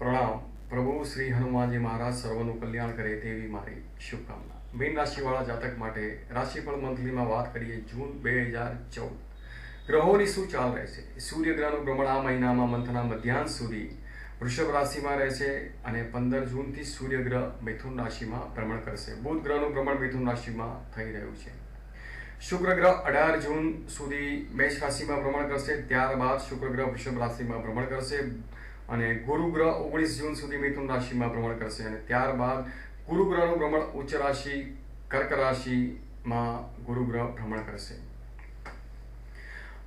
પ્રણામ। પ્રભુ શ્રી હનુમાનજી મહારાજ સર્વનું કલ્યાણ કરે તેવી મારી શુભકામના। મીન રાશિવાળા જાતક માટે રાશિફળ મંથલીમાં વાત કરીએ જૂન 2014 ગ્રહોની શું ચાલ રહેશે। સૂર્યગ્રહનું ભ્રમણ આ મહિનામાં મંથના મધ્યાંત સુધી વૃષભ રાશિમાં રહેશે અને 15 જૂનથી સૂર્યગ્રહ મિથુન રાશિમાં ભ્રમણ કરશે। બુધ ગ્રહનું ભ્રમણ મિથુન રાશિમાં થઈ રહ્યું છે। શુક્ર ગ્રહ 18 જૂન સુધી મેષ રાશિમાં ભ્રમણ કરશે, ત્યારબાદ શુક્ર ગ્રહ વૃષભ રાશિમાં ભ્રમણ કરશે અને ગુરુ ગ્રહ 19 જૂન સુધી મિથુન રાશિમાં ભ્રમણ કરશે અને ત્યારબાદ ગુરુ ગ્રહનું ભ્રમણ ઉચ્ચ રાશિ કર્ક રાશિમાં ગુરુ ગ્રહ ભ્રમણ કરશે।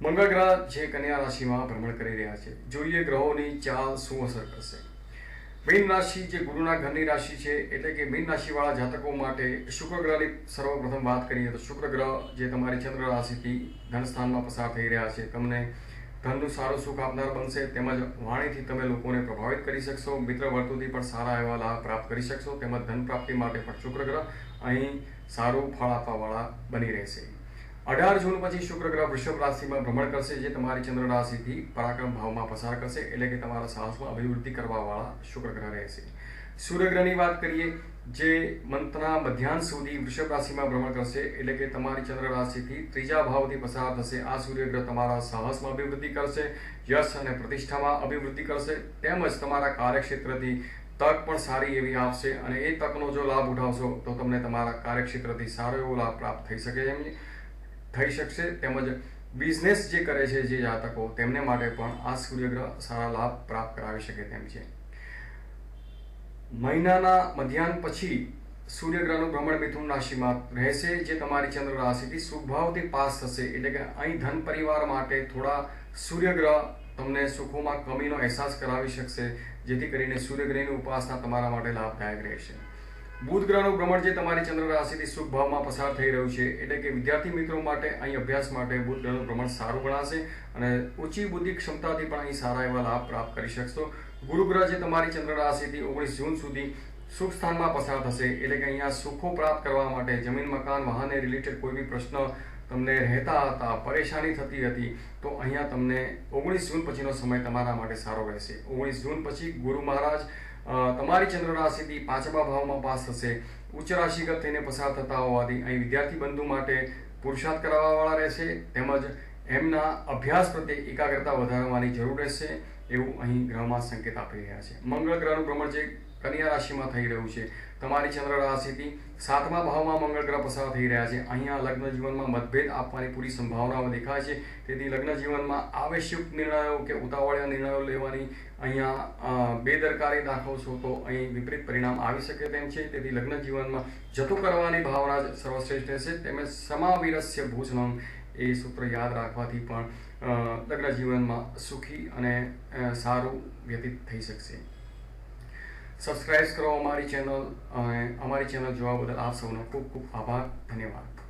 મંગળ ગ્રહ જે કન્યા રાશિમાં ભ્રમણ કરી રહ્યા છે। જોઈએ ગ્રહોની ચાલ શું અસર કરશે। મીન રાશિ જે ગુરુના ઘરની રાશિ છે, એટલે કે મીન રાશિવાળા જાતકો માટે શુક્ર ગ્રહની સર્વપ્રથમ વાત કરીએ તો શુક્ર ગ્રહ જે તમારી ચંદ્ર રાશિથી ધન સ્થાનમાં પસાર થઈ રહ્યા છે, તમને ધનનું સારું સુખ આપનાર બનશે, તેમજ વાણીથી તમે લોકોને પ્રભાવિત કરી શકશો, મિત્ર વર્તુળથી પણ સારા એવા લાભ પ્રાપ્ત કરી શકશો, તેમજ ધન પ્રાપ્તિ માટે પણ શુક્ર ગ્રહ અહીં સારું ફળ આપવાવાળા બની રહેશે। 18 જૂન પછી શુક્ર ગ્રહ વૃષભ રાશિમાં ભ્રમણ કરશે, જે તમારી ચંદ્ર રાશિથી પરાક્રમ ભાવમાં પસાર કરશે, એટલે કે તમારા સાહસમાં અભિવૃદ્ધિ કરવાવાળા શુક્ર ગ્રહ રહેશે। સૂર્યગ્રહની વાત કરીએ જે મંથના મધ્યાંત સુધી વૃષભ રાશિમાં ભ્રમણ કરશે, એટલે કે તમારી ચંદ્ર રાશિથી ત્રીજા ભાવથી પસાર થશે। આ સૂર્યગ્રહ તમારા સાહસમાં અભિવૃદ્ધિ કરશે, યશ અને પ્રતિષ્ઠામાં અભિવૃદ્ધિ કરશે, તેમજ તમારા કાર્યક્ષેત્રથી તક પણ સારી એવી આપશે અને એ તકનો જો લાભ ઉઠાવશો તો તમને તમારા કાર્યક્ષેત્રથી સારો એવો લાભ પ્રાપ્ત થઈ શકશે। તેમજ બિઝનેસ જે કરે છે જે જાતકો, તેમને માટે પણ આ સૂર્યગ્રહ સારા લાભ પ્રાપ્ત કરાવી શકે તેમ છે। મહિનાના મધ્યાહન પછી સૂર્યગ્રહનું ભ્રમણ મિથુન રાશિમાં રહેશે, જે તમારી ચંદ્ર રાશિથી શુભભાવથી પાસ થશે, એટલે કે અહીં ધન પરિવાર માટે થોડા સૂર્યગ્રહ તમને સુખોમાં કમીનો અહેસાસ કરાવી શકશે, જેથી કરીને સૂર્યગ્રહની ઉપાસના તમારા માટે લાભદાયક રહેશે। બુધ ગ્રહનું ભ્રમણ જે તમારી ચંદ્ર રાશિથી શુભ ભાવમાં પસાર થઈ રહ્યું છે, એટલે કે વિદ્યાર્થી મિત્રો માટે અહીં અભ્યાસ માટે બુધ ગ્રહનું ભ્રમણ સારું ગણાશે અને ઊંચી બુદ્ધિ ક્ષમતાથી પણ અહીં સારા એવા લાભ પ્રાપ્ત કરી શકશો। ગુરુ ગ્રહ જે તમારી ચંદ્ર રાશિથી 19 જૂન સુધી સુખ સ્થાનમાં પસાર થશે, એટલે કે અહીંયા સુખો પ્રાપ્ત કરવા માટે જમીન મકાન વાહનને રિલેટેડ કોઈ બી પ્રશ્ન તમને રહેતા હતા, પરેશાની થતી હતી, તો અહીંયા તમને 19 જૂન પછીનો સમય તમારા માટે સારો રહેશે। 19 જૂન પછી ગુરુ મહારાજ તમારી ચંદ્ર રાશિથી 5મા ભાવમાં પાસ થશે, ઉચ્ચ રાશિગત થઈને પસાર થતા હોવાથી અહીં વિદ્યાર્થી બંધુ માટે પુરુષાર્થ કરાવવાવાળા રહેશે, તેમજ એમના અભ્યાસ પ્રત્યે એકાગ્રતા વધારવાની જરૂર રહેશે, એવું અહીં ગ્રહમાં સંકેત આપી રહ્યા છે। મંગળ ગ્રહનું ભ્રમણ જે કન્યા રાશિમાં થઈ રહ્યું છે, તમારી ચંદ્ર રાશિથી 7મા ભાવમાં મંગળ ગ્રહ પસાર થઈ રહ્યા છે। અહીંયા લગ્ન જીવનમાં મતભેદ આપવાની પૂરી સંભાવનાઓ દેખાય છે, તેથી લગ્ન જીવનમાં આવેશયુક્ત નિર્ણયો કે ઉતાવળિયા નિર્ણયો લેવાની અહીંયા બેદરકારી દાખવશો તો અહીં વિપરીત પરિણામ આવી શકે તેમ છે, તેથી લગ્ન જીવનમાં જતો કરવાની ભાવના સર્વશ્રેષ્ઠ રહેશે। તેમજ સમાવીરસ્ય ભૂષણમ એ સૂત્ર યાદ રાખવાથી પણ લગ્ન જીવનમાં સુખી અને સારું વ્યતીત થઈ શકશે। સબસ્ક્રાઇબ કરો અમારી ચેનલ, અને અમારી ચેનલ જોવા બદલ આપ સૌનો ખૂબ ખૂબ આભાર, ધન્યવાદ।